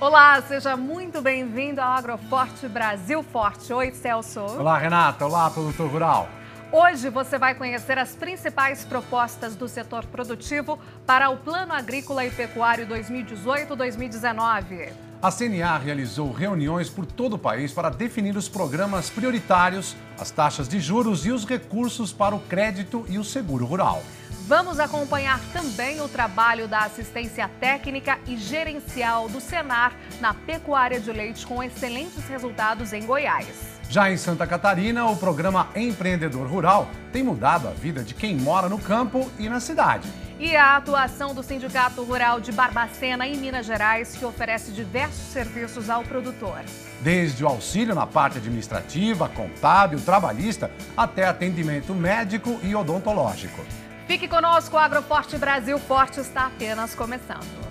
Olá, seja muito bem-vindo ao Agroforte Brasil Forte. Oi, Celso. Olá, Renata. Olá, produtor rural. Hoje você vai conhecer as principais propostas do setor produtivo para o Plano Agrícola e Pecuário 2018-2019. A CNA realizou reuniões por todo o país para definir os programas prioritários, as taxas de juros e os recursos para o crédito e o seguro rural. Vamos acompanhar também o trabalho da assistência técnica e gerencial do Senar na pecuária de leite com excelentes resultados em Goiás. Já em Santa Catarina, o programa Empreendedor Rural tem mudado a vida de quem mora no campo e na cidade. E a atuação do Sindicato Rural de Barbacena, em Minas Gerais, que oferece diversos serviços ao produtor. Desde o auxílio na parte administrativa, contábil, trabalhista, até atendimento médico e odontológico. Fique conosco, o Agroforte Brasil Forte está apenas começando.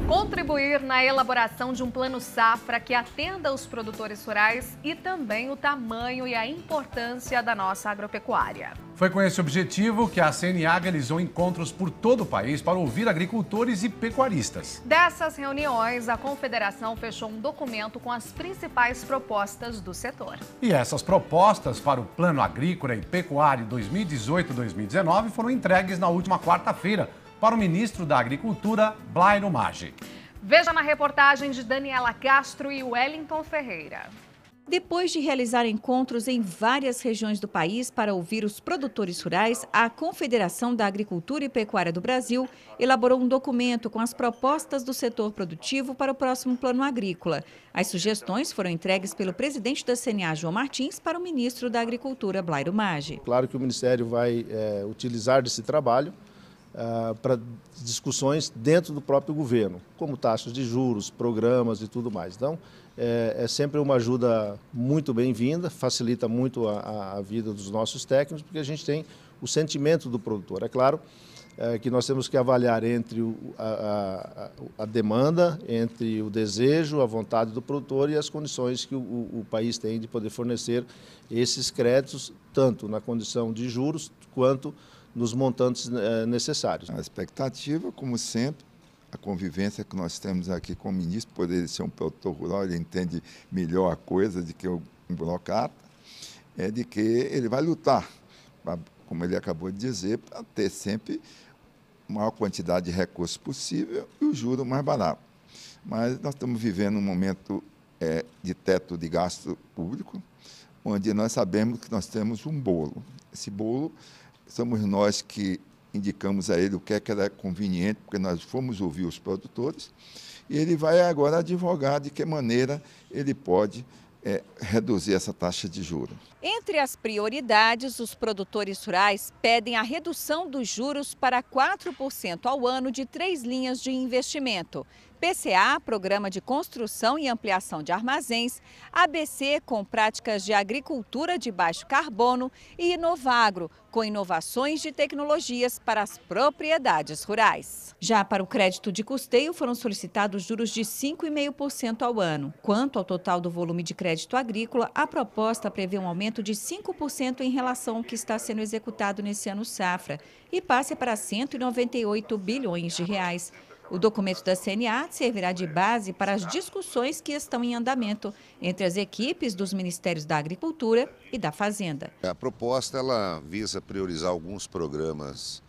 Contribuir na elaboração de um plano safra que atenda os produtores rurais e também o tamanho e a importância da nossa agropecuária. Foi com esse objetivo que a CNA realizou encontros por todo o país para ouvir agricultores e pecuaristas. Dessas reuniões, a Confederação fechou um documento com as principais propostas do setor. E essas propostas para o Plano Agrícola e Pecuário 2018-2019 foram entregues na última quarta-feira para o ministro da Agricultura, Blairo Maggi. Veja na reportagem de Daniela Castro e Wellington Ferreira. Depois de realizar encontros em várias regiões do país para ouvir os produtores rurais, a Confederação da Agricultura e Pecuária do Brasil elaborou um documento com as propostas do setor produtivo para o próximo Plano Agrícola. As sugestões foram entregues pelo presidente da CNA, João Martins, para o ministro da Agricultura, Blairo Maggi. Claro que o Ministério vai utilizar desse trabalho para discussões dentro do próprio governo, como taxas de juros, programas e tudo mais. Então, é sempre uma ajuda muito bem-vinda, facilita muito a vida dos nossos técnicos, porque a gente tem o sentimento do produtor. É claro que nós temos que avaliar entre a demanda, entre o desejo, a vontade do produtor e as condições que o país tem de poder fornecer esses créditos, tanto na condição de juros quanto nos montantes necessários. A expectativa, como sempre, a convivência que nós temos aqui com o ministro, poder ser um produtor rural, ele entende melhor a coisa do que um burocrata, é de que ele vai lutar, como ele acabou de dizer, para ter sempre a maior quantidade de recursos possível e o juro mais barato. Mas nós estamos vivendo um momento de teto de gasto público, onde nós sabemos que nós temos um bolo. Esse bolo somos nós que indicamos a ele o que era conveniente, porque nós fomos ouvir os produtores, e ele vai agora advogar de que maneira ele pode reduzir essa taxa de juros. Entre as prioridades, os produtores rurais pedem a redução dos juros para 4% ao ano de 3 linhas de investimento. PCA, Programa de Construção e Ampliação de Armazéns, ABC, com práticas de agricultura de baixo carbono e Inovagro, com inovações de tecnologias para as propriedades rurais. Já para o crédito de custeio, foram solicitados juros de 5,5% ao ano. Quanto ao total do volume de crédito agrícola, a proposta prevê um aumento de 5% em relação ao que está sendo executado nesse ano safra e passe para 198 bilhões de reais. O documento da CNA servirá de base para as discussões que estão em andamento entre as equipes dos Ministérios da Agricultura e da Fazenda. A proposta ela visa priorizar alguns programas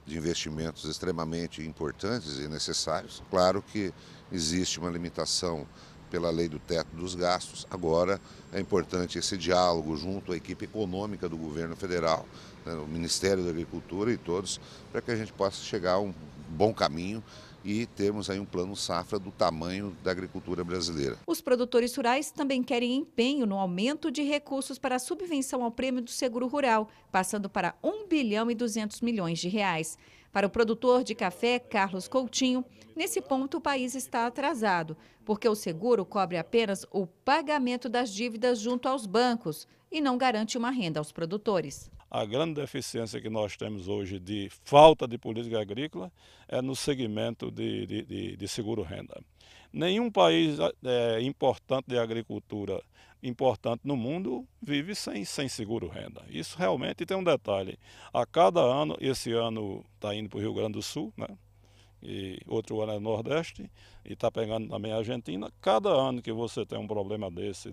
de investimentos extremamente importantes e necessários. Claro que existe uma limitação pela lei do teto dos gastos. Agora é importante esse diálogo junto à equipe econômica do governo federal, o Ministério da Agricultura e todos, para que a gente possa chegar a um bom caminho e termos aí um plano safra do tamanho da agricultura brasileira. Os produtores rurais também querem empenho no aumento de recursos para a subvenção ao prêmio do seguro rural, passando para 1 bilhão e 200 milhões de reais. Para o produtor de café, Carlos Coutinho, nesse ponto o país está atrasado, porque o seguro cobre apenas o pagamento das dívidas junto aos bancos e não garante uma renda aos produtores. A grande deficiência que nós temos hoje de falta de política agrícola é no segmento de seguro-renda. Nenhum país importante de agricultura, importante no mundo, vive sem seguro-renda. Isso realmente tem um detalhe. A cada ano, esse ano está indo para o Rio Grande do Sul, né? E outro ano é Nordeste, e está pegando também a Argentina. Cada ano que você tem um problema desse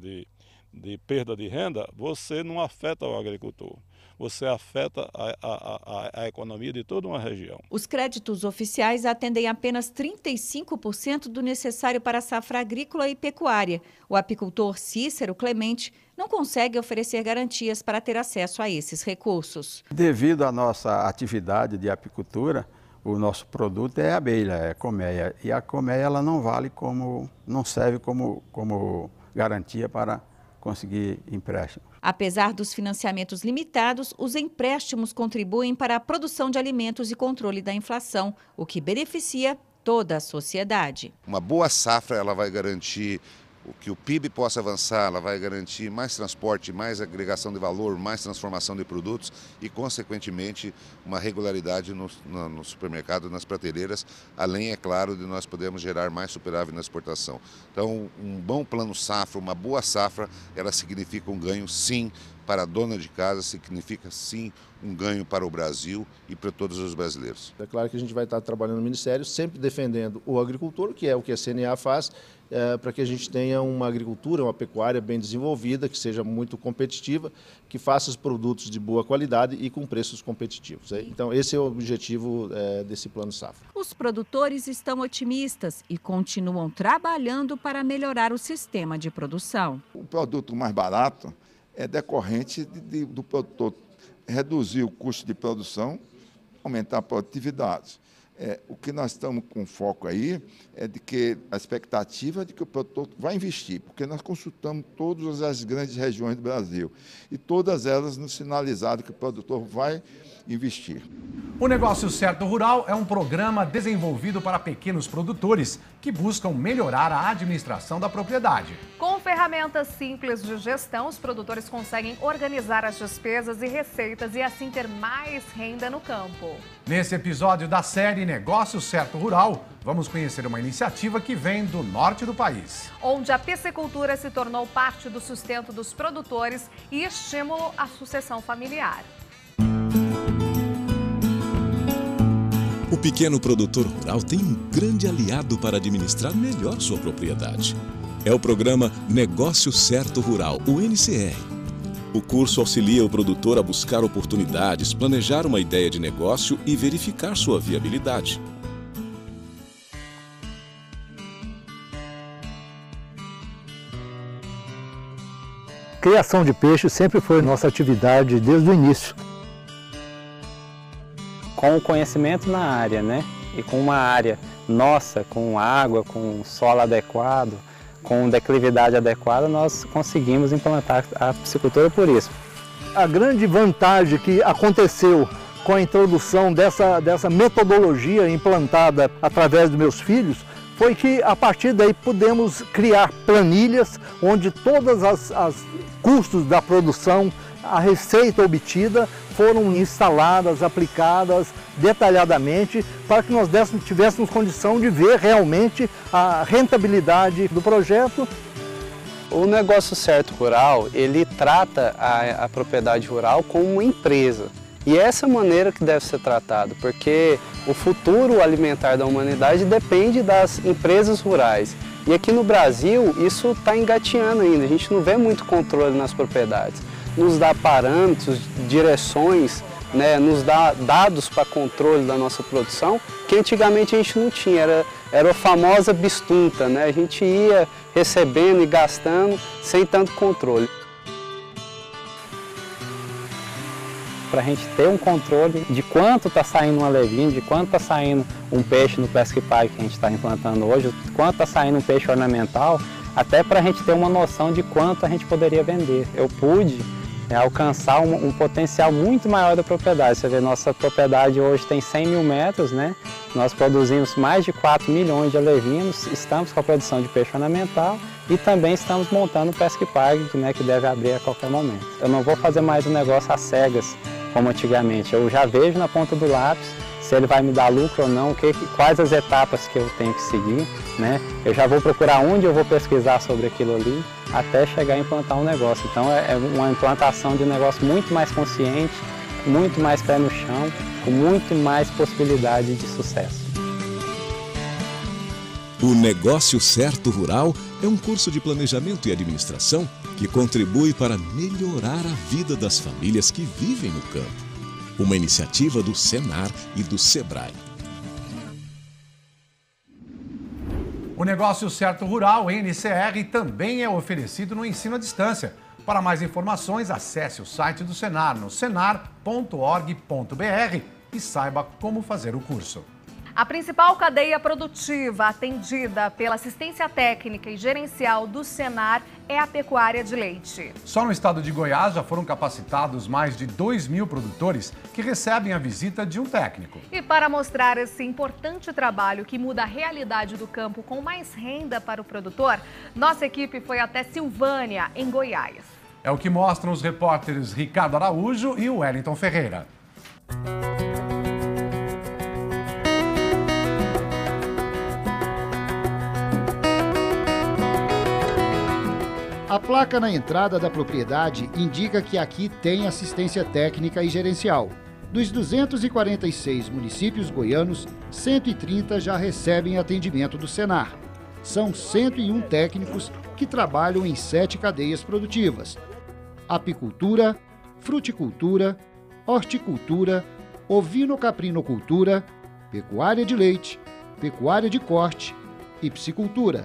de perda de renda, você não afeta o agricultor. Você afeta a economia de toda uma região. Os créditos oficiais atendem apenas 35% do necessário para a safra agrícola e pecuária. O apicultor Cícero Clemente não consegue oferecer garantias para ter acesso a esses recursos. Devido à nossa atividade de apicultura, o nosso produto é a abelha, é a colmeia. E a colmeia ela não serve como garantia para conseguir empréstimo. Apesar dos financiamentos limitados, os empréstimos contribuem para a produção de alimentos e controle da inflação, o que beneficia toda a sociedade. Uma boa safra ela vai garantir que o PIB possa avançar, ela vai garantir mais transporte, mais agregação de valor, mais transformação de produtos e, consequentemente, uma regularidade no supermercado, nas prateleiras, além, é claro, de nós podermos gerar mais superávit na exportação. Então, um bom plano safra, uma boa safra, ela significa um ganho, sim, para a dona de casa, significa, sim, um ganho para o Brasil e para todos os brasileiros. É claro que a gente vai estar trabalhando no Ministério, sempre defendendo o agricultor, que é o que a CNA faz, para que a gente tenha uma agricultura, uma pecuária bem desenvolvida, que seja muito competitiva, que faça os produtos de boa qualidade e com preços competitivos. Então, esse é o objetivo desse Plano Safra. Os produtores estão otimistas e continuam trabalhando para melhorar o sistema de produção. O produto mais barato é decorrente do produtor reduzir o custo de produção, aumentar a produtividade. O que nós estamos com foco aí é de que a expectativa é de que o produtor vai investir, porque nós consultamos todas as grandes regiões do Brasil e todas elas nos sinalizaram que o produtor vai investir. O Negócio Certo Rural é um programa desenvolvido para pequenos produtores que buscam melhorar a administração da propriedade. Com ferramentas simples de gestão, os produtores conseguem organizar as despesas e receitas e assim ter mais renda no campo. Nesse episódio da série Negócio Certo Rural, vamos conhecer uma iniciativa que vem do norte do país, onde a piscicultura se tornou parte do sustento dos produtores e estímulo à sucessão familiar. O pequeno produtor rural tem um grande aliado para administrar melhor sua propriedade. É o programa Negócio Certo Rural, o NCR. O curso auxilia o produtor a buscar oportunidades, planejar uma ideia de negócio e verificar sua viabilidade. Criação de peixe sempre foi nossa atividade desde o início. Com o conhecimento na área, né? E com uma área nossa, com água, com solo adequado, com declividade adequada, nós conseguimos implantar a piscicultura por isso. A grande vantagem que aconteceu com a introdução dessa metodologia implantada através dos meus filhos foi que, a partir daí, pudemos criar planilhas onde todas as custos da produção, a receita obtida, foram instaladas, aplicadas detalhadamente para que nós tivéssemos condição de ver realmente a rentabilidade do projeto. O Negócio Certo Rural, ele trata a propriedade rural como uma empresa. E é essa maneira que deve ser tratado, porque o futuro alimentar da humanidade depende das empresas rurais. E aqui no Brasil, isso está engatinhando ainda, a gente não vê muito controle nas propriedades. Nos dá parâmetros, direções, né, nos dá dados para controle da nossa produção, que antigamente a gente não tinha, era a famosa bistunta, né? A gente ia recebendo e gastando sem tanto controle. Para a gente ter um controle de quanto está saindo um alevinho, de quanto está saindo um peixe no Pesca e Pague que a gente está implantando hoje, quanto está saindo um peixe ornamental, até para a gente ter uma noção de quanto a gente poderia vender. Eu pude alcançar um potencial muito maior da propriedade. Você vê, nossa propriedade hoje tem 100 mil metros, né? Nós produzimos mais de 4 milhões de alevinos, estamos com a produção de peixe ornamental e também estamos montando o Pesca e Pague, né, que deve abrir a qualquer momento. Eu não vou fazer mais um negócio às cegas, como antigamente. Eu já vejo na ponta do lápis se ele vai me dar lucro ou não, quais as etapas que eu tenho que seguir, né? Eu já vou procurar onde eu vou pesquisar sobre aquilo ali, até chegar a implantar um negócio. Então é uma implantação de um negócio muito mais consciente, muito mais pé no chão, com muito mais possibilidade de sucesso. O Negócio Certo Rural é um curso de planejamento e administração que contribui para melhorar a vida das famílias que vivem no campo. Uma iniciativa do Senar e do Sebrae. O Negócio Certo Rural, NCR, também é oferecido no ensino à distância. Para mais informações, acesse o site do Senar no senar.org.br e saiba como fazer o curso. A principal cadeia produtiva atendida pela assistência técnica e gerencial do Senar é a pecuária de leite. Só no estado de Goiás já foram capacitados mais de 2.000 produtores que recebem a visita de um técnico. E para mostrar esse importante trabalho que muda a realidade do campo com mais renda para o produtor, nossa equipe foi até Silvânia, em Goiás. É o que mostram os repórteres Ricardo Araújo e Wellington Ferreira. A placa na entrada da propriedade indica que aqui tem assistência técnica e gerencial. Dos 246 municípios goianos, 130 já recebem atendimento do Senar. São 101 técnicos que trabalham em 7 cadeias produtivas: apicultura, fruticultura, horticultura, ovino-caprinocultura, pecuária de leite, pecuária de corte e piscicultura.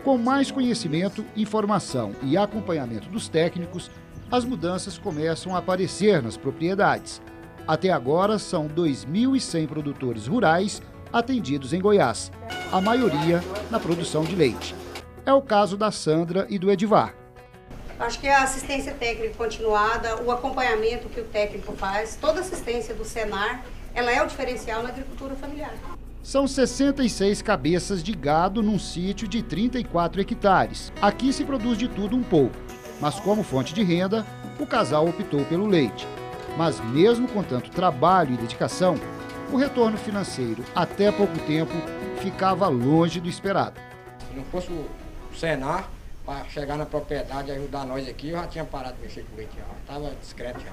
Com mais conhecimento, informação e acompanhamento dos técnicos, as mudanças começam a aparecer nas propriedades. Até agora, são 2.100 produtores rurais atendidos em Goiás, a maioria na produção de leite. É o caso da Sandra e do Edivar. Acho que a assistência técnica continuada, o acompanhamento que o técnico faz, toda assistência do Senar, ela é o diferencial na agricultura familiar. São 66 cabeças de gado num sítio de 34 hectares. Aqui se produz de tudo um pouco, mas como fonte de renda, o casal optou pelo leite. Mas mesmo com tanto trabalho e dedicação, o retorno financeiro, até pouco tempo, ficava longe do esperado. Se não fosse o Senar, para chegar na propriedade e ajudar nós aqui, eu já tinha parado de mexer com leite, já estava discreto já.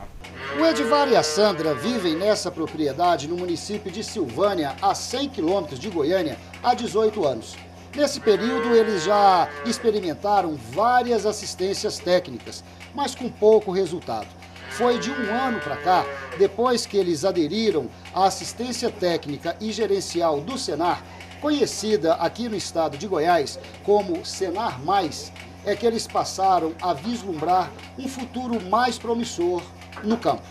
O Edivar e a Sandra vivem nessa propriedade no município de Silvânia, a 100 quilômetros de Goiânia, há 18 anos. Nesse período, eles já experimentaram várias assistências técnicas, mas com pouco resultado. Foi de um ano para cá, depois que eles aderiram à assistência técnica e gerencial do Senar, conhecida aqui no estado de Goiás como Senar Mais, é que eles passaram a vislumbrar um futuro mais promissor no campo.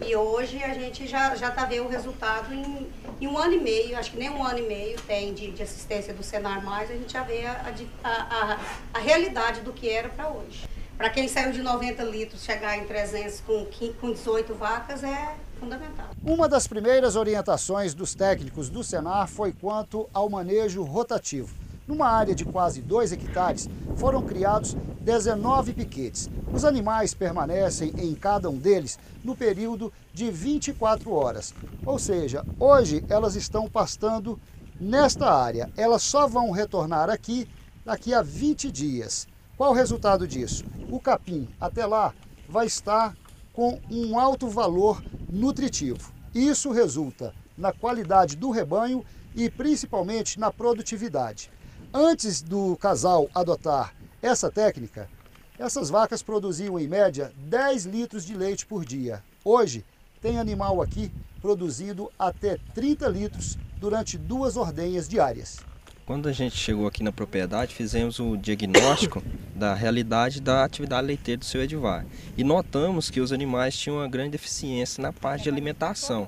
E hoje a gente já está vendo o resultado em um ano e meio, acho que nem um ano e meio tem de assistência do Senar Mais, a gente já vê a realidade do que era para hoje. Para quem saiu de 90 litros, chegar em 300 com 18 vacas é fundamental. Uma das primeiras orientações dos técnicos do Senar foi quanto ao manejo rotativo. Numa área de quase 2 hectares, foram criados 19 piquetes. Os animais permanecem em cada um deles no período de 24 horas. Ou seja, hoje elas estão pastando nesta área. Elas só vão retornar aqui daqui a 20 dias. Qual o resultado disso? O capim, até lá, vai estar com um alto valor nutritivo. Isso resulta na qualidade do rebanho e principalmente na produtividade. Antes do casal adotar essa técnica, essas vacas produziam em média 10 litros de leite por dia. Hoje, tem animal aqui produzindo até 30 litros durante 2 ordenhas diárias. Quando a gente chegou aqui na propriedade, fizemos o diagnóstico da realidade da atividade leiteira do seu Edivar. E notamos que os animais tinham uma grande deficiência na parte de alimentação.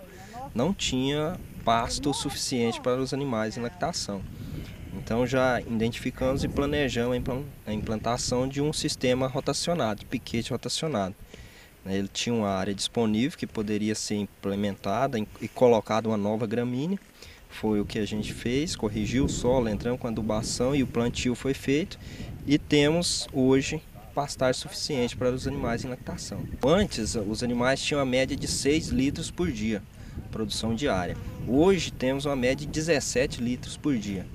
Não tinha pasto suficiente para os animais em lactação. Então já identificamos e planejamos a implantação de um sistema rotacionado, de piquete rotacionado. Ele tinha uma área disponível que poderia ser implementada e colocada uma nova gramínea. Foi o que a gente fez, corrigiu o solo, entramos com a adubação e o plantio foi feito. E temos hoje pastagem suficiente para os animais em lactação. Antes, os animais tinham a média de 6 litros por dia, produção diária. Hoje temos uma média de 17 litros por dia.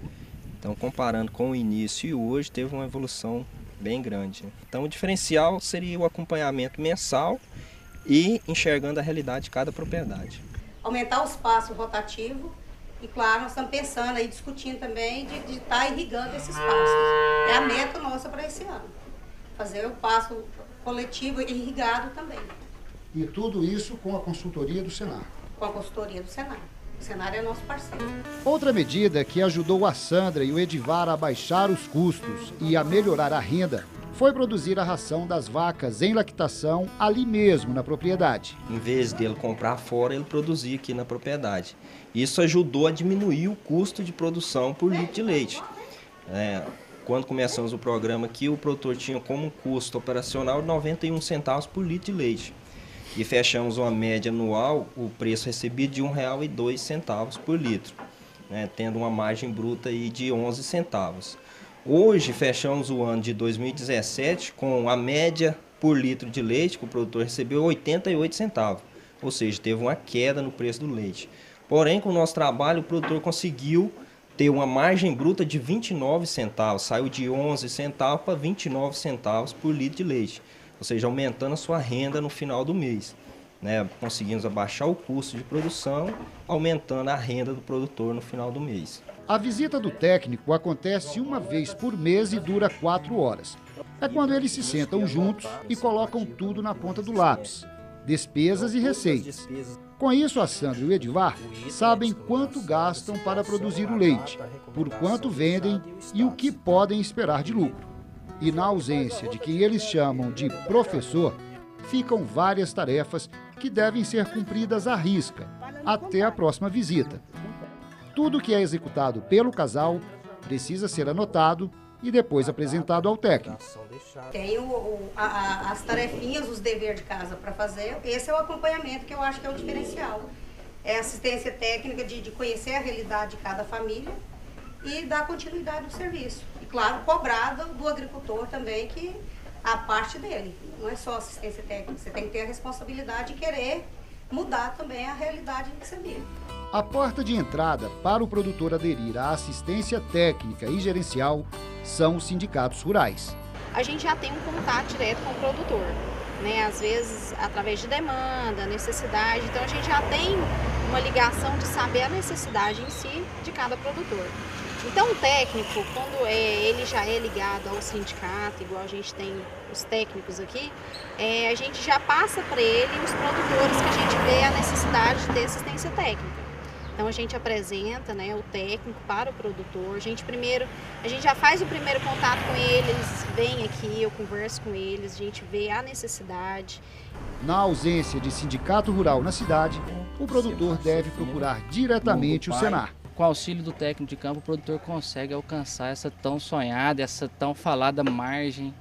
Então, comparando com o início e hoje, teve uma evolução bem grande. Então, o diferencial seria o acompanhamento mensal e enxergando a realidade de cada propriedade. Aumentar o espaço rotativo e, claro, nós estamos pensando aí, discutindo também de estar irrigando esses pastos. É a meta nossa para esse ano, fazer o pasto coletivo irrigado também. E tudo isso com a consultoria do Senar. Com a consultoria do Senar. O Senar é nosso parceiro. Outra medida que ajudou a Sandra e o Edivar a baixar os custos e a melhorar a renda foi produzir a ração das vacas em lactação ali mesmo na propriedade. Em vez dele comprar fora, ele produzia aqui na propriedade. Isso ajudou a diminuir o custo de produção por litro de leite. Quando começamos o programa aqui, o produtor tinha como custo operacional 91 centavos por litro de leite. E fechamos uma média anual, o preço recebido de R$ 1,02 por litro, tendo uma margem bruta aí de 11 centavos. Hoje, fechamos o ano de 2017 com a média por litro de leite que o produtor recebeu 88 centavos, ou seja, teve uma queda no preço do leite. Porém, com o nosso trabalho, o produtor conseguiu ter uma margem bruta de 29 centavos, saiu de 11 centavos para 29 centavos por litro de leite, ou seja, aumentando a sua renda no final do mês. Conseguimos abaixar o custo de produção, aumentando a renda do produtor no final do mês. A visita do técnico acontece uma vez por mês e dura 4 horas. É quando eles se sentam juntos e colocam tudo na ponta do lápis, despesas e receitas. Com isso, a Sandra e o Edivar sabem quanto gastam para produzir o leite, por quanto vendem e o que podem esperar de lucro. E na ausência de quem eles chamam de professor, ficam várias tarefas que devem ser cumpridas à risca, até a próxima visita. Tudo que é executado pelo casal precisa ser anotado e depois apresentado ao técnico. Tem as tarefinhas, os deveres de casa para fazer. Esse é o acompanhamento que eu acho que é o diferencial. É assistência técnica de conhecer a realidade de cada família e dar continuidade ao serviço. E, claro, cobrada do agricultor também, que a parte dele. Não é só assistência técnica, você tem que ter a responsabilidade de querer mudar também a realidade que você vive. A porta de entrada para o produtor aderir à assistência técnica e gerencial são os sindicatos rurais. A gente já tem um contato direto com o produtor, às vezes através de demanda, necessidade, então a gente já tem uma ligação de saber a necessidade em si de cada produtor. Então o técnico, quando ele já é ligado ao sindicato, igual a gente tem os técnicos aqui, a gente já passa para ele os produtores que a gente vê a necessidade de ter assistência técnica. Então a gente apresenta o técnico para o produtor, a gente já faz o primeiro contato com eles, vem aqui, eu converso com eles, a gente vê a necessidade. Na ausência de sindicato rural na cidade, o produtor deve procurar diretamente o Senar. Com o auxílio do técnico de campo, o produtor consegue alcançar essa tão sonhada, essa tão falada margem,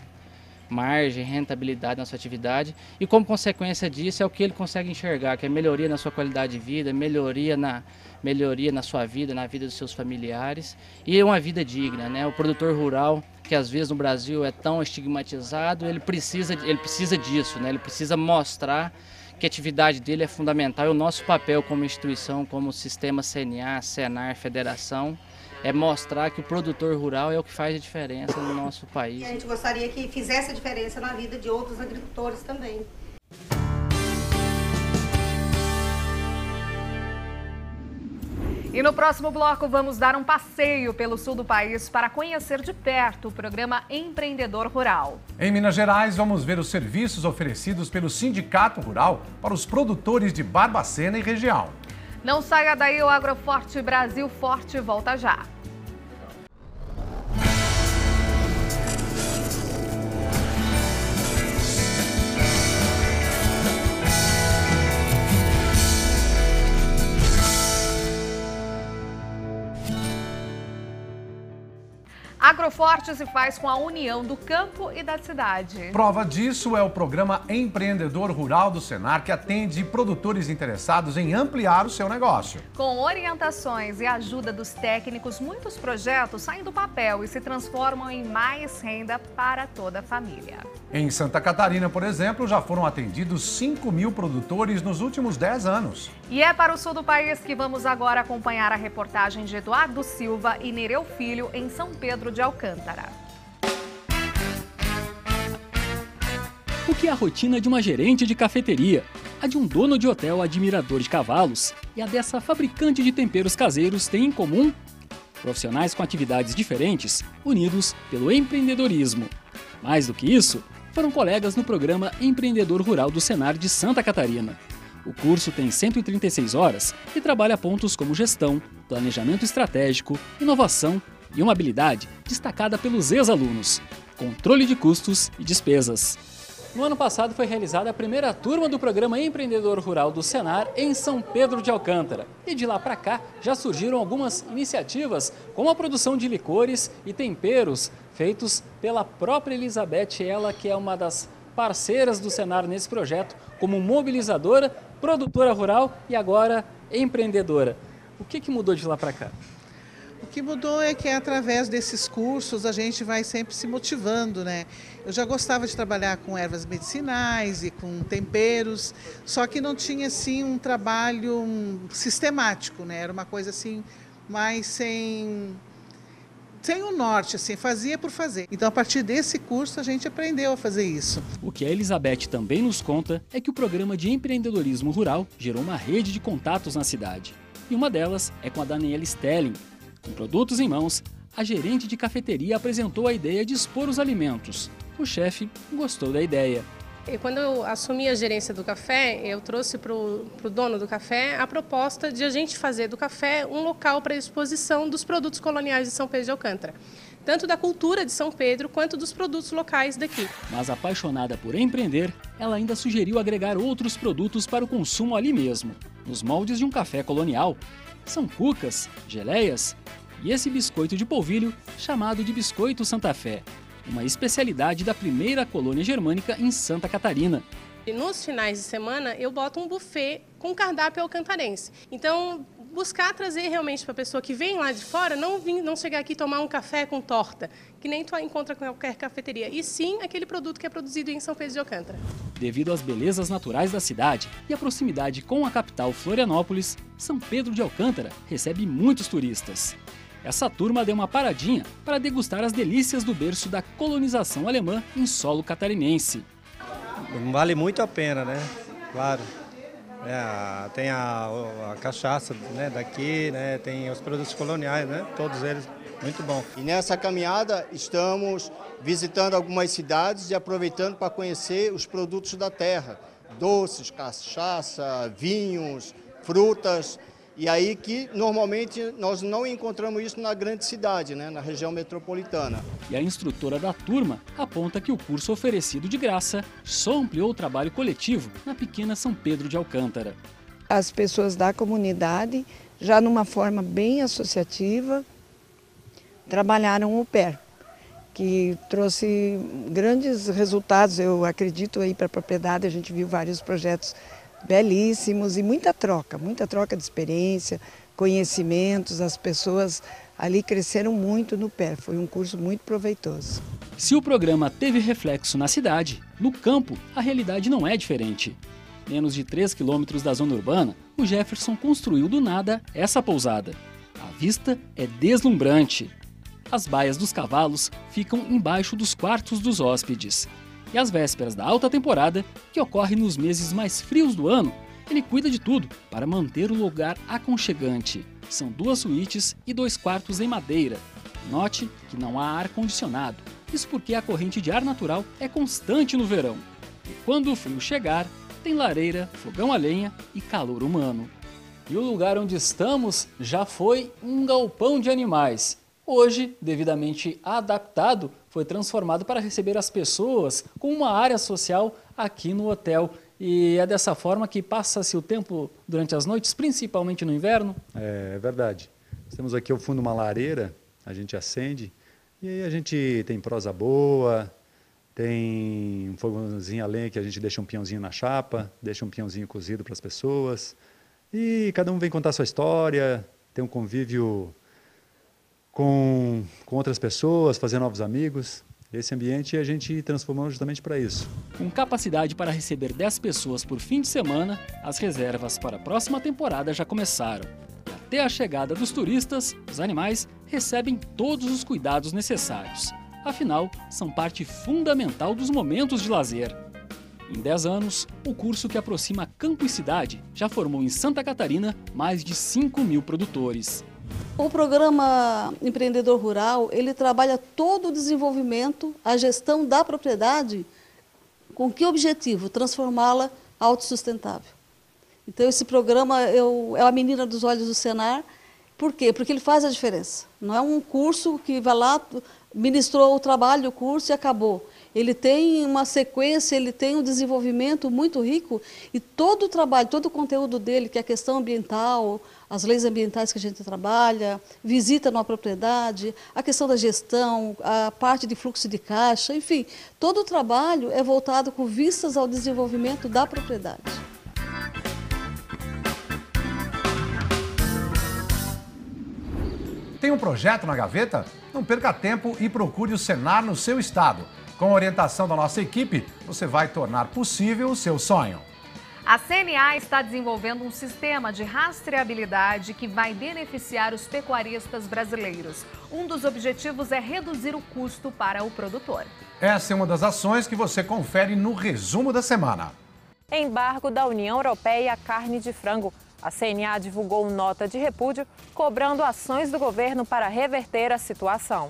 rentabilidade na sua atividade. E como consequência disso é o que ele consegue enxergar, que é melhoria na sua qualidade de vida, melhoria na sua vida, na vida dos seus familiares e uma vida digna, O produtor rural, que às vezes no Brasil é tão estigmatizado, ele precisa disso, Ele precisa mostrar que a atividade dele é fundamental e o nosso papel como instituição, como sistema CNA, Senar, Federação, é mostrar que o produtor rural é o que faz a diferença no nosso país. E a gente gostaria que fizesse a diferença na vida de outros agricultores também. E no próximo bloco vamos dar um passeio pelo sul do país para conhecer de perto o programa Empreendedor Rural. Em Minas Gerais, vamos ver os serviços oferecidos pelo Sindicato Rural para os produtores de Barbacena e região. Não saia daí, o Agroforte Brasil Forte volta já. Agroforte se faz com a união do campo e da cidade. Prova disso é o programa Empreendedor Rural do Senar, que atende produtores interessados em ampliar o seu negócio. Com orientações e ajuda dos técnicos, muitos projetos saem do papel e se transformam em mais renda para toda a família. Em Santa Catarina, por exemplo, já foram atendidos 5.000 produtores nos últimos 10 anos. E é para o sul do país que vamos agora acompanhar a reportagem de Eduardo Silva e Nereu Filho em São Pedro de Alcântara. O que é a rotina de uma gerente de cafeteria, a de um dono de hotel admirador de cavalos e a dessa fabricante de temperos caseiros têm em comum? Profissionais com atividades diferentes, unidos pelo empreendedorismo. Mais do que isso, foram colegas no programa Empreendedor Rural do Senar de Santa Catarina. O curso tem 136 horas e trabalha pontos como gestão, planejamento estratégico, inovação e uma habilidade destacada pelos ex-alunos: controle de custos e despesas. No ano passado foi realizada a primeira turma do programa Empreendedor Rural do Senar em São Pedro de Alcântara. E de lá para cá já surgiram algumas iniciativas, como a produção de licores e temperos feitos pela própria Elizabeth, ela que é uma das parceiras do Senar nesse projeto, como mobilizadora, produtora rural e agora empreendedora. O que mudou de lá para cá? O que mudou é que através desses cursos a gente vai sempre se motivando, né? Eu já gostava de trabalhar com ervas medicinais e com temperos, só que não tinha assim um trabalho sistemático, né? Era uma coisa assim mais sem um norte, assim, fazia por fazer. Então a partir desse curso a gente aprendeu a fazer isso. O que a Elizabeth também nos conta é que o programa de empreendedorismo rural gerou uma rede de contatos na cidade. E uma delas é com a Daniela Stelling. Com produtos em mãos, a gerente de cafeteria apresentou a ideia de expor os alimentos. O chefe gostou da ideia. E quando eu assumi a gerência do café, eu trouxe para o dono do café a proposta de a gente fazer do café um local para exposição dos produtos coloniais de São Pedro de Alcântara. Tanto da cultura de São Pedro, quanto dos produtos locais daqui. Mas apaixonada por empreender, ela ainda sugeriu agregar outros produtos para o consumo ali mesmo, nos moldes de um café colonial. São cucas, geleias e esse biscoito de polvilho chamado de Biscoito Santa Fé, uma especialidade da primeira colônia germânica em Santa Catarina. E nos finais de semana eu boto um buffet com cardápio alcantarense. Então, buscar trazer realmente para a pessoa que vem lá de fora, não chegar aqui e tomar um café com torta, que nem tu encontra com qualquer cafeteria, e sim aquele produto que é produzido em São Pedro de Alcântara. Devido às belezas naturais da cidade e à proximidade com a capital Florianópolis, São Pedro de Alcântara recebe muitos turistas. Essa turma deu uma paradinha para degustar as delícias do berço da colonização alemã em solo catarinense. Vale muito a pena, né? Claro. Tem a cachaça, né, daqui, né, tem os produtos coloniais, né, todos eles muito bom. E nessa caminhada estamos visitando algumas cidades e aproveitando para conhecer os produtos da terra, doces, cachaça, vinhos, frutas, e aí que normalmente nós não encontramos isso na grande cidade, né, na região metropolitana. E a instrutora da turma aponta que o curso oferecido de graça só ampliou o trabalho coletivo na pequena São Pedro de Alcântara. As pessoas da comunidade, já numa forma bem associativa, trabalharam o PER, que trouxe grandes resultados, eu acredito, aí para a propriedade. A gente viu vários projetos belíssimos e muita troca de experiência, conhecimentos. As pessoas ali cresceram muito no PER, foi um curso muito proveitoso. Se o programa teve reflexo na cidade, no campo a realidade não é diferente. Menos de 3 quilômetros da zona urbana, o Jefferson construiu do nada essa pousada. A vista é deslumbrante. As baias dos cavalos ficam embaixo dos quartos dos hóspedes. E às vésperas da alta temporada, que ocorre nos meses mais frios do ano, ele cuida de tudo para manter o lugar aconchegante. São 2 suítes e 2 quartos em madeira. Note que não há ar-condicionado. Isso porque a corrente de ar natural é constante no verão. E quando o frio chegar, tem lareira, fogão a lenha e calor humano. E o lugar onde estamos já foi um galpão de animais. Hoje, devidamente adaptado, foi transformado para receber as pessoas com uma área social aqui no hotel. E é dessa forma que passa-se o tempo durante as noites, principalmente no inverno? É verdade. Temos aqui ao fundo uma lareira, a gente acende E aí a gente tem prosa boa, tem um fogãozinho a lenha que a gente deixa um peãozinho na chapa, deixa um peãozinho cozido para as pessoas. E cada um vem contar a sua história, tem um convívio com outras pessoas, fazer novos amigos. Esse ambiente a gente transformou justamente para isso. Com capacidade para receber 10 pessoas por fim de semana, as reservas para a próxima temporada já começaram. E até a chegada dos turistas, os animais recebem todos os cuidados necessários. Afinal, são parte fundamental dos momentos de lazer. Em 10 anos, o curso que aproxima campo e cidade já formou em Santa Catarina mais de 5.000 produtores. O programa Empreendedor Rural, ele trabalha todo o desenvolvimento, a gestão da propriedade, com que objetivo? Transformá-la autossustentável. Então, esse programa é a menina dos olhos do Senar. Por quê? Porque ele faz a diferença. Não é um curso que vai lá, ministrou o trabalho, o curso e acabou. Ele tem uma sequência, ele tem um desenvolvimento muito rico e todo o trabalho, todo o conteúdo dele, que é a questão ambiental, as leis ambientais que a gente trabalha, visita numa propriedade, a questão da gestão, a parte de fluxo de caixa, enfim, todo o trabalho é voltado com vistas ao desenvolvimento da propriedade. Tem um projeto na gaveta? Não perca tempo e procure o Senar no seu estado. Com a orientação da nossa equipe, você vai tornar possível o seu sonho. A CNA está desenvolvendo um sistema de rastreabilidade que vai beneficiar os pecuaristas brasileiros. Um dos objetivos é reduzir o custo para o produtor. Essa é uma das ações que você confere no resumo da semana. Embargo da União Europeia à carne de frango. A CNA divulgou nota de repúdio, cobrando ações do governo para reverter a situação.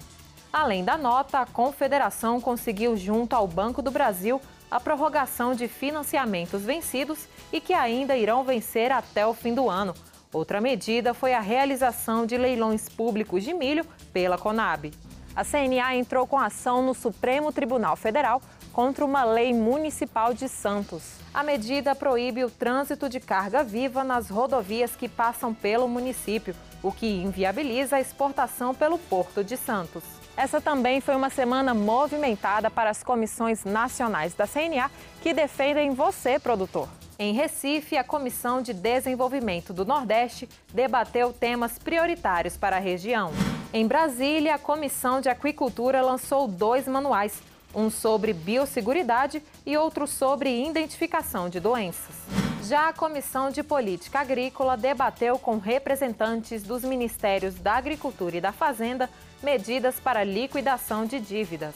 Além da nota, a Confederação conseguiu, junto ao Banco do Brasil, a prorrogação de financiamentos vencidos e que ainda irão vencer até o fim do ano. Outra medida foi a realização de leilões públicos de milho pela Conab. A CNA entrou com ação no Supremo Tribunal Federal contra uma lei municipal de Santos. A medida proíbe o trânsito de carga viva nas rodovias que passam pelo município, o que inviabiliza a exportação pelo Porto de Santos. Essa também foi uma semana movimentada para as comissões nacionais da CNA que defendem você, produtor. Em Recife, a Comissão de Desenvolvimento do Nordeste debateu temas prioritários para a região. Em Brasília, a Comissão de Aquicultura lançou 2 manuais, um sobre biosseguridade e outro sobre identificação de doenças. Já a Comissão de Política Agrícola debateu com representantes dos Ministérios da Agricultura e da Fazenda medidas para liquidação de dívidas.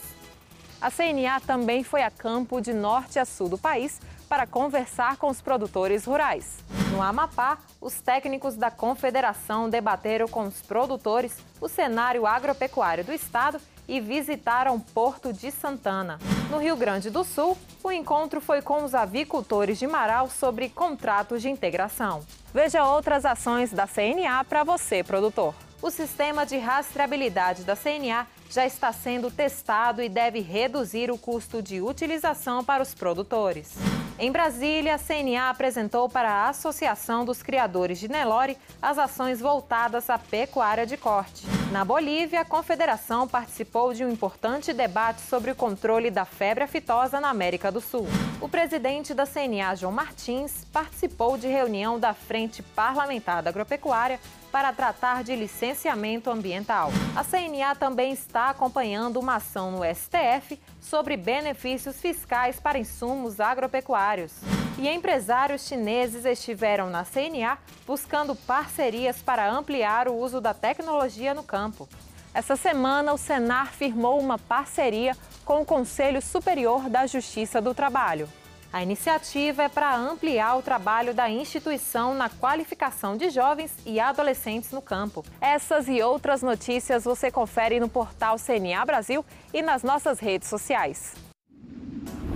A CNA também foi a campo de norte a sul do país para conversar com os produtores rurais. No Amapá, os técnicos da Confederação debateram com os produtores o cenário agropecuário do estado e visitaram Porto de Santana. No Rio Grande do Sul, o encontro foi com os avicultores de Marau sobre contratos de integração. Veja outras ações da CNA para você, produtor. O sistema de rastreabilidade da CNA já está sendo testado e deve reduzir o custo de utilização para os produtores. Em Brasília, a CNA apresentou para a Associação dos Criadores de Nelore as ações voltadas à pecuária de corte. Na Bolívia, a Confederação participou de um importante debate sobre o controle da febre aftosa na América do Sul. O presidente da CNA, João Martins, participou de reunião da Frente Parlamentar da Agropecuária para tratar de licenciamento ambiental. A CNA também está acompanhando uma ação no STF sobre benefícios fiscais para insumos agropecuários. E empresários chineses estiveram na CNA buscando parcerias para ampliar o uso da tecnologia no campo. Essa semana, o Senar firmou uma parceria com o Conselho Superior da Justiça do Trabalho. A iniciativa é para ampliar o trabalho da instituição na qualificação de jovens e adolescentes no campo. Essas e outras notícias você confere no portal CNA Brasil e nas nossas redes sociais.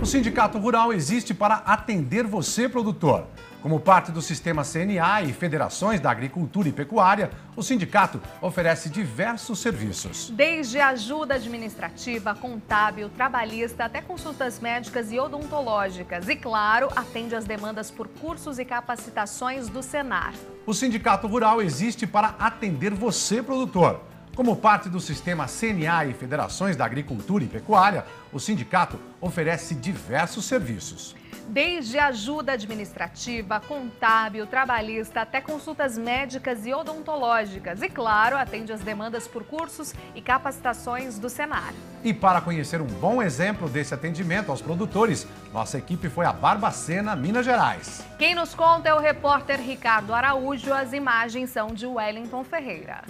O Sindicato Rural existe para atender você, produtor. Como parte do sistema CNA e federações da agricultura e pecuária, o sindicato oferece diversos serviços. Desde ajuda administrativa, contábil, trabalhista, até consultas médicas e odontológicas. E, claro, atende às demandas por cursos e capacitações do Senar. O Sindicato Rural existe para atender você, produtor. Como parte do sistema CNA e Federações da Agricultura e Pecuária, o sindicato oferece diversos serviços. Desde ajuda administrativa, contábil, trabalhista, até consultas médicas e odontológicas. E, claro, atende às demandas por cursos e capacitações do Senar. E para conhecer um bom exemplo desse atendimento aos produtores, nossa equipe foi a Barbacena, Minas Gerais. Quem nos conta é o repórter Ricardo Araújo. As imagens são de Wellington Ferreira.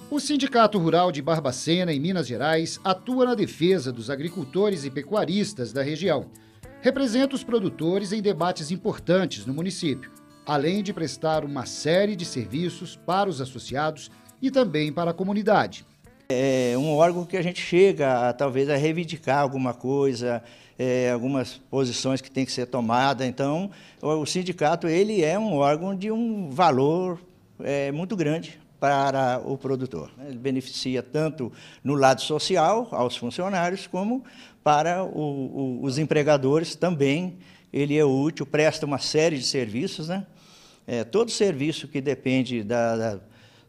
O Sindicato Rural de Barbacena, em Minas Gerais, atua na defesa dos agricultores e pecuaristas da região. Representa os produtores em debates importantes no município, além de prestar uma série de serviços para os associados e também para a comunidade. É um órgão que a gente chega, talvez, a reivindicar alguma coisa, algumas posições que tem que ser tomada. Então, o sindicato ele é um órgão de um valor muito grande para o produtor. Ele beneficia tanto no lado social, aos funcionários, como para os empregadores também. Ele é útil, presta uma série de serviços, né? Todo serviço que depende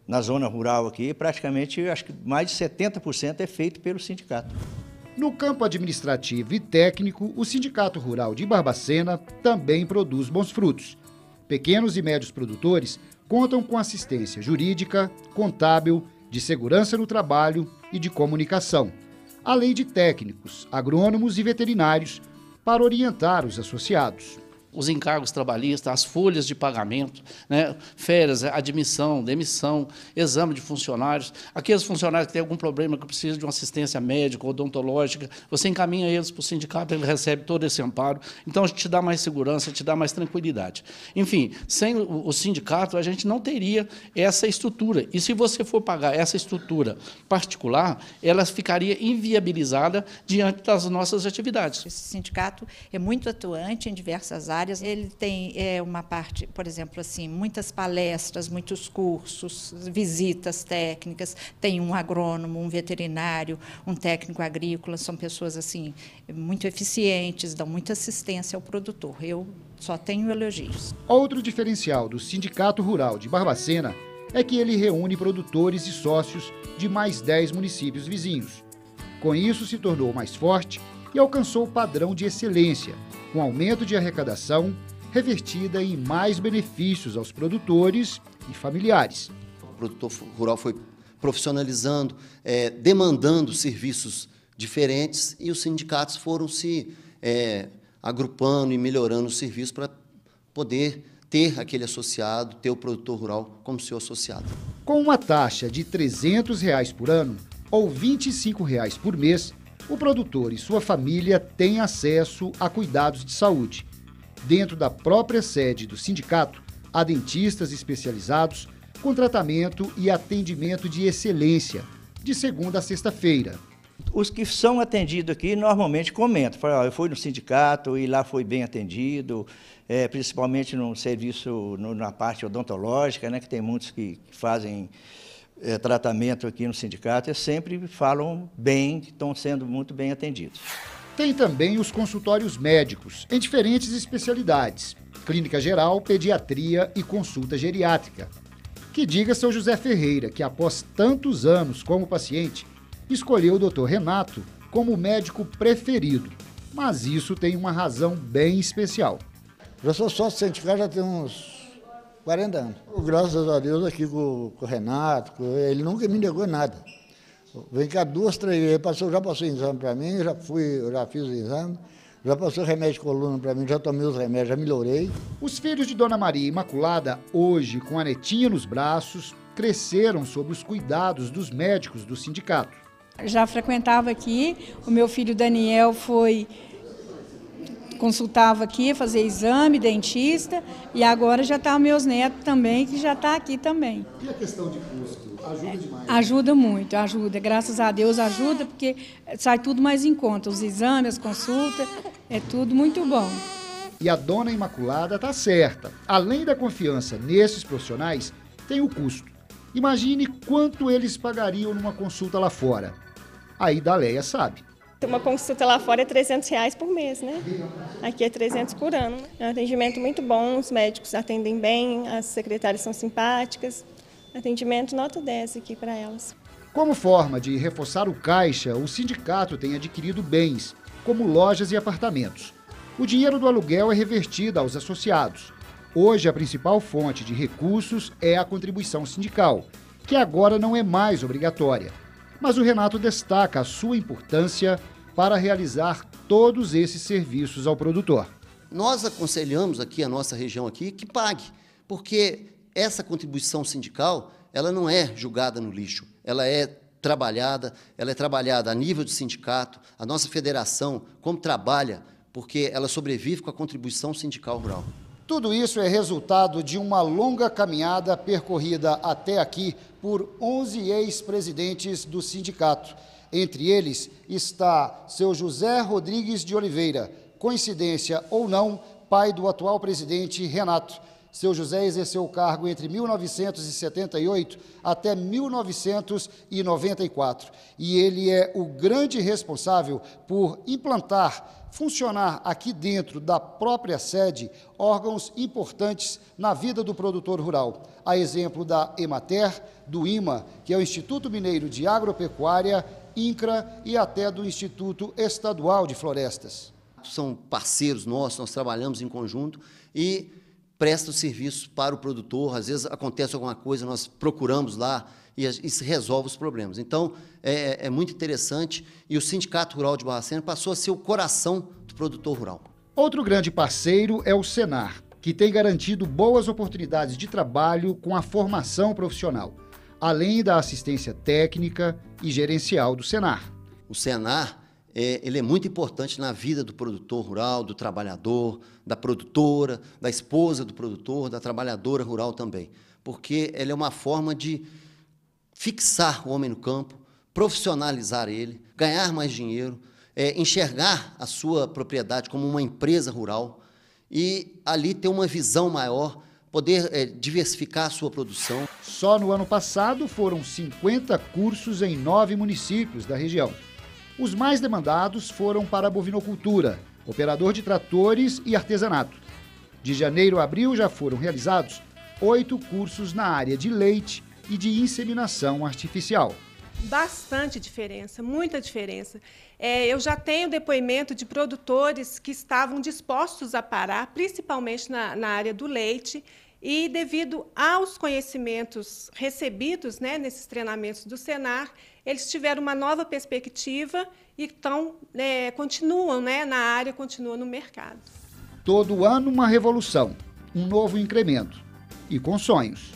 na zona rural aqui, praticamente, acho que mais de 70% é feito pelo sindicato. No campo administrativo e técnico, o Sindicato Rural de Barbacena também produz bons frutos. Pequenos e médios produtores contam com assistência jurídica, contábil, de segurança no trabalho e de comunicação, além de técnicos, agrônomos e veterinários para orientar os associados. Os encargos trabalhistas, as folhas de pagamento, né, férias, admissão, demissão, exame de funcionários. Aqueles funcionários que têm algum problema, que precisam de uma assistência médica, odontológica, você encaminha eles para o sindicato, ele recebe todo esse amparo. Então, a gente te dá mais segurança, te dá mais tranquilidade. Enfim, sem o sindicato, a gente não teria essa estrutura. E se você for pagar essa estrutura particular, ela ficaria inviabilizada diante das nossas atividades. Esse sindicato é muito atuante em diversas áreas. Ele tem uma parte, por exemplo, assim, muitas palestras, muitos cursos, visitas técnicas, tem um agrônomo, um veterinário, um técnico agrícola, são pessoas assim muito eficientes, dão muita assistência ao produtor. Eu só tenho elogios. Outro diferencial do Sindicato Rural de Barbacena é que ele reúne produtores e sócios de mais 10 municípios vizinhos. Com isso, se tornou mais forte e alcançou o padrão de excelência, com aumento de arrecadação revertida em mais benefícios aos produtores e familiares. O produtor rural foi profissionalizando, demandando serviços diferentes e os sindicatos foram se agrupando e melhorando os serviços para poder ter aquele associado, ter o produtor rural como seu associado. Com uma taxa de R$ 300 por ano ou R$ 25 por mês, o produtor e sua família têm acesso a cuidados de saúde. Dentro da própria sede do sindicato, há dentistas especializados com tratamento e atendimento de excelência, de segunda a sexta-feira. Os que são atendidos aqui normalmente comentam, falam, eu fui no sindicato e lá foi bem atendido, principalmente no serviço, na parte odontológica, né, que tem muitos que fazem tratamento aqui no sindicato, e sempre falam bem, que estão sendo muito bem atendidos. Tem também os consultórios médicos, em diferentes especialidades, clínica geral, pediatria e consulta geriátrica. Que diga seu José Ferreira, que após tantos anos como paciente, escolheu o Dr. Renato como médico preferido. Mas isso tem uma razão bem especial. Eu sou sócio sindical já tem uns 40 anos. Graças a Deus aqui com o Renato, ele nunca me negou nada. Vem cá 2, 3 vezes, já passou exame para mim, já fiz o exame, já passou remédio de coluna para mim, já tomei os remédios, já melhorei. Os filhos de Dona Maria Imaculada, hoje com a netinha nos braços, cresceram sob os cuidados dos médicos do sindicato. Já frequentava aqui, o meu filho Daniel consultava aqui, fazia exame, dentista, e agora já está meus netos também, que já está aqui também. E a questão de custo? Ajuda demais? Ajuda muito, ajuda. Graças a Deus ajuda, porque sai tudo mais em conta. Os exames, as consultas, é tudo muito bom. E a Dona Imaculada está certa. Além da confiança nesses profissionais, tem o custo. Imagine quanto eles pagariam numa consulta lá fora. Aí Daléia sabe. Uma consulta lá fora é R$300 por mês, né? Aqui é 300 por ano. É um atendimento muito bom, os médicos atendem bem, as secretárias são simpáticas. Atendimento nota 10 aqui para elas. Como forma de reforçar o caixa, o sindicato tem adquirido bens, como lojas e apartamentos. O dinheiro do aluguel é revertido aos associados. Hoje, a principal fonte de recursos é a contribuição sindical, que agora não é mais obrigatória. Mas o Renato destaca a sua importância para realizar todos esses serviços ao produtor. Nós aconselhamos aqui, a nossa região aqui, que pague, porque essa contribuição sindical, ela não é jogada no lixo, ela é trabalhada a nível de sindicato, a nossa federação, como trabalha, porque ela sobrevive com a contribuição sindical rural. Tudo isso é resultado de uma longa caminhada percorrida até aqui por 11 ex-presidentes do sindicato. Entre eles está seu José Rodrigues de Oliveira, coincidência ou não, pai do atual presidente Renato. Seu José exerceu o cargo entre 1978 até 1994 e ele é o grande responsável por implantar, funcionar aqui dentro da própria sede, órgãos importantes na vida do produtor rural, a exemplo da Emater, do IMA, que é o Instituto Mineiro de Agropecuária, INCRA e até do Instituto Estadual de Florestas. São parceiros nossos, nós trabalhamos em conjunto e prestam serviços para o produtor. Às vezes acontece alguma coisa, nós procuramos lá e isso resolve os problemas. Então, é muito interessante e o Sindicato Rural de Barbacena passou a ser o coração do produtor rural. Outro grande parceiro é o Senar, que tem garantido boas oportunidades de trabalho com a formação profissional, além da assistência técnica e gerencial do Senar. O Senar ele é muito importante na vida do produtor rural, do trabalhador, da produtora, da esposa do produtor, da trabalhadora rural também, porque ele é uma forma de fixar o homem no campo, profissionalizar ele, ganhar mais dinheiro, enxergar a sua propriedade como uma empresa rural e ali ter uma visão maior, poder diversificar a sua produção. Só no ano passado foram 50 cursos em 9 municípios da região. Os mais demandados foram para a bovinocultura, operador de tratores e artesanato. De janeiro a abril já foram realizados 8 cursos na área de leite e de inseminação artificial. Bastante diferença, muita diferença. Eu já tenho depoimento de produtores que estavam dispostos a parar, principalmente na área do leite, e devido aos conhecimentos recebidos, né, nesses treinamentos do Senar, eles tiveram uma nova perspectiva e então, continuam, né, na área, continuam no mercado. Todo ano uma revolução, um novo incremento e com sonhos.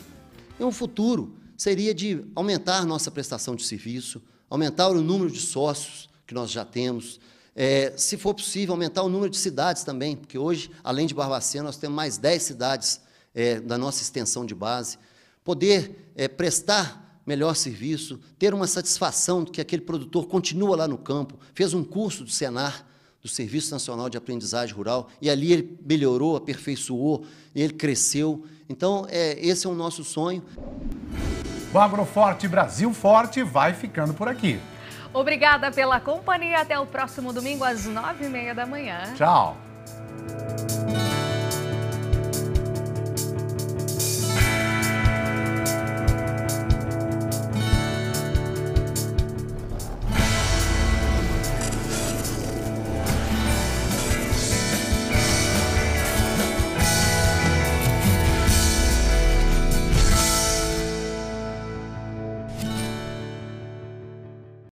E um futuro seria de aumentar nossa prestação de serviço, aumentar o número de sócios que nós já temos, se for possível, aumentar o número de cidades também, porque hoje, além de Barbacena, nós temos mais 10 cidades da nossa extensão de base, poder prestar melhor serviço, ter uma satisfação de que aquele produtor continua lá no campo, fez um curso do Senar, do Serviço Nacional de Aprendizagem Rural, e ali ele melhorou, aperfeiçoou, ele cresceu. Então, esse é o nosso sonho. O Agroforte Brasil Forte vai ficando por aqui. Obrigada pela companhia. Até o próximo domingo às 9h30 da manhã. Tchau.